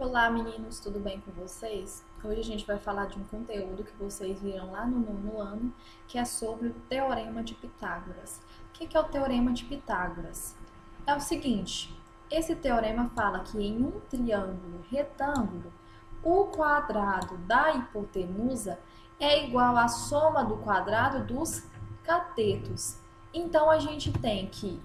Olá meninos, tudo bem com vocês? Hoje a gente vai falar de um conteúdo que vocês viram lá no nono ano, que é sobre o Teorema de Pitágoras. O que é o Teorema de Pitágoras? É o seguinte, esse teorema fala que em um triângulo retângulo, o quadrado da hipotenusa é igual à soma do quadrado dos catetos. Então a gente tem que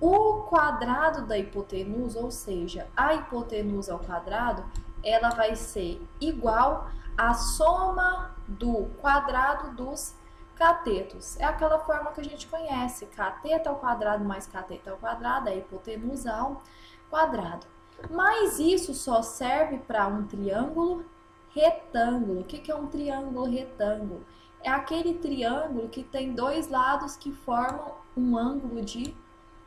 o quadrado da hipotenusa, ou seja, a hipotenusa ao quadrado, ela vai ser igual à soma do quadrado dos catetos. É aquela forma que a gente conhece, cateto ao quadrado mais cateto ao quadrado, é hipotenusa ao quadrado. Mas isso só serve para um triângulo retângulo. O que é um triângulo retângulo? É aquele triângulo que tem dois lados que formam um ângulo de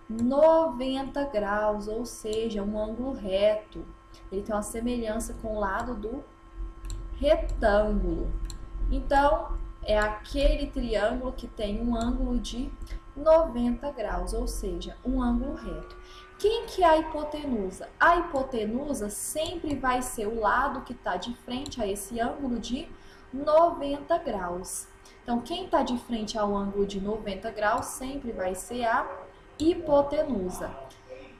90 graus, ou seja, um ângulo reto. Ele tem uma semelhança com o lado do retângulo. Então, é aquele triângulo que tem um ângulo de 90 graus, ou seja, um ângulo reto. Quem que é a hipotenusa? A hipotenusa sempre vai ser o lado que está de frente a esse ângulo de 90 graus. Então, quem está de frente ao ângulo de 90 graus sempre vai ser a hipotenusa.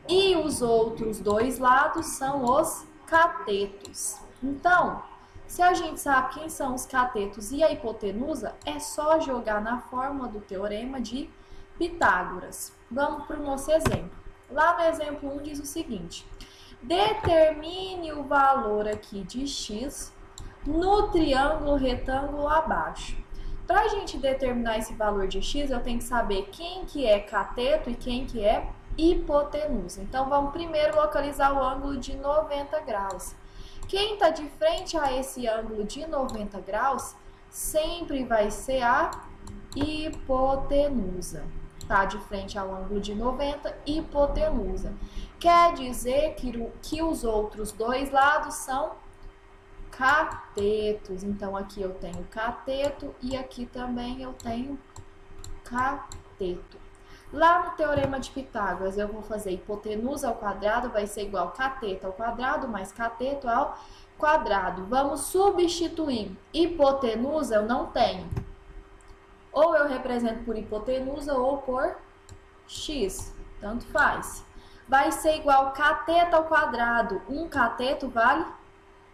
E os outros dois lados são os catetos. Então, se a gente sabe quem são os catetos e a hipotenusa, é só jogar na fórmula do Teorema de Pitágoras. Vamos para o nosso exemplo. Lá no exemplo 1 diz o seguinte: determine o valor aqui de x no triângulo retângulo abaixo. Para a gente determinar esse valor de x, eu tenho que saber quem que é cateto e quem que é hipotenusa. Então, vamos primeiro localizar o ângulo de 90 graus. Quem está de frente a esse ângulo de 90 graus sempre vai ser a hipotenusa. Está de frente ao ângulo de 90, hipotenusa. Quer dizer que os outros dois lados são catetos. Então, aqui eu tenho cateto e aqui também eu tenho cateto. Lá no Teorema de Pitágoras, eu vou fazer hipotenusa ao quadrado, vai ser igual cateto ao quadrado mais cateto ao quadrado. Vamos substituir. Hipotenusa eu não tenho. Ou eu represento por hipotenusa ou por x. Tanto faz. Vai ser igual cateto ao quadrado. Um cateto vale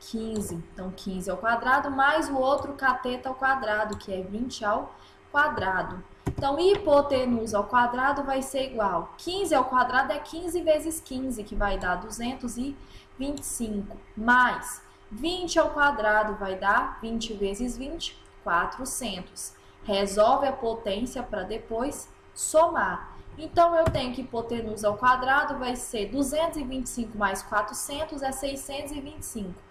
15. Então, 15 ao quadrado mais o outro cateto ao quadrado, que é 20 ao quadrado. Então, hipotenusa ao quadrado vai ser igual. 15 ao quadrado é 15 vezes 15, que vai dar 225. Mais 20 ao quadrado vai dar 20 vezes 20, 400. Resolve a potência para depois somar. Então, eu tenho que hipotenusa ao quadrado vai ser 225 mais 400 é 625.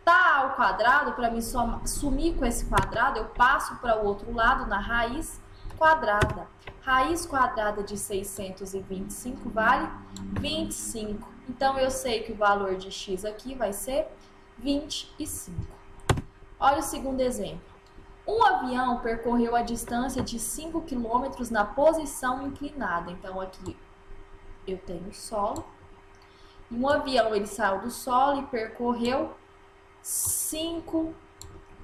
Tá ao quadrado, para me sumir com esse quadrado, eu passo para o outro lado na raiz quadrada. Raiz quadrada de 625 vale 25. Então, eu sei que o valor de x aqui vai ser 25. Olha o segundo exemplo. Um avião percorreu a distância de 5 km na posição inclinada. Então, aqui eu tenho o solo. E um avião ele saiu do solo e percorreu 5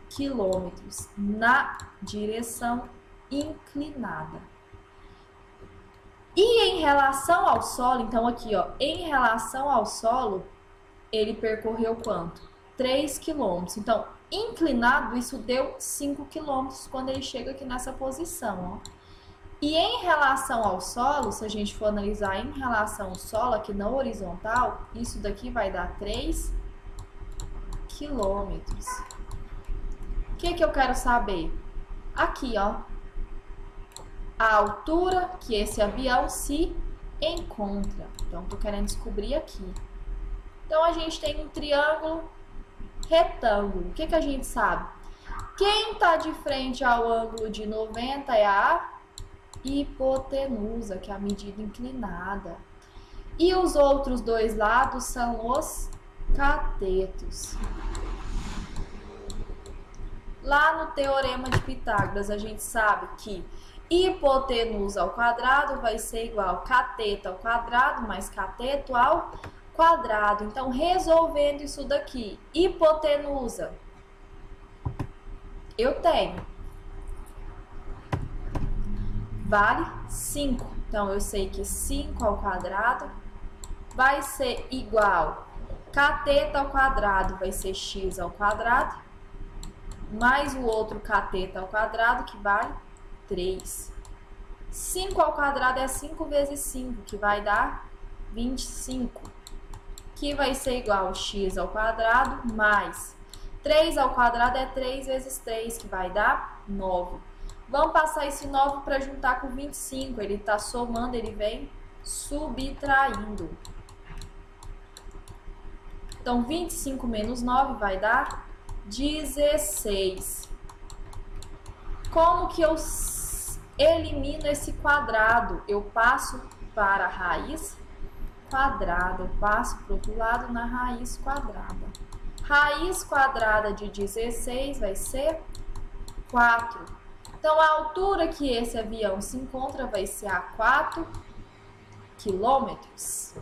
quilômetros na direção inclinada. E em relação ao solo, então aqui, ó, em relação ao solo, ele percorreu quanto? 3 quilômetros. Então, inclinado, isso deu 5 quilômetros quando ele chega aqui nessa posição, ó. E em relação ao solo, se a gente for analisar em relação ao solo, aqui na horizontal, isso daqui vai dar 3 quilômetros. O que eu quero saber? Aqui, ó, a altura que esse avião se encontra. Então, estou querendo descobrir aqui. Então, a gente tem um triângulo retângulo. O que a gente sabe? Quem está de frente ao ângulo de 90 é a hipotenusa, que é a medida inclinada. E os outros dois lados são os catetos. Lá no Teorema de Pitágoras, a gente sabe que hipotenusa ao quadrado vai ser igual a cateto ao quadrado mais cateto ao quadrado. Então, resolvendo isso daqui, hipotenusa, eu tenho, vale 5. Então, eu sei que 5 ao quadrado vai ser igual, cateto ao quadrado vai ser x ao quadrado, mais o outro cateto ao quadrado, que vale 3. 5 ao quadrado é 5 vezes 5, que vai dar 25, que vai ser igual a x ao quadrado, mais 3 ao quadrado é 3 vezes 3, que vai dar 9. Vamos passar esse 9 para juntar com 25, ele está somando, ele vem subtraindo. Então, 25 menos 9 vai dar 16. Como que eu elimino esse quadrado? Eu passo para a raiz quadrada. Eu passo para o outro lado na raiz quadrada. Raiz quadrada de 16 vai ser 4. Então, a altura que esse avião se encontra vai ser a 4 quilômetros.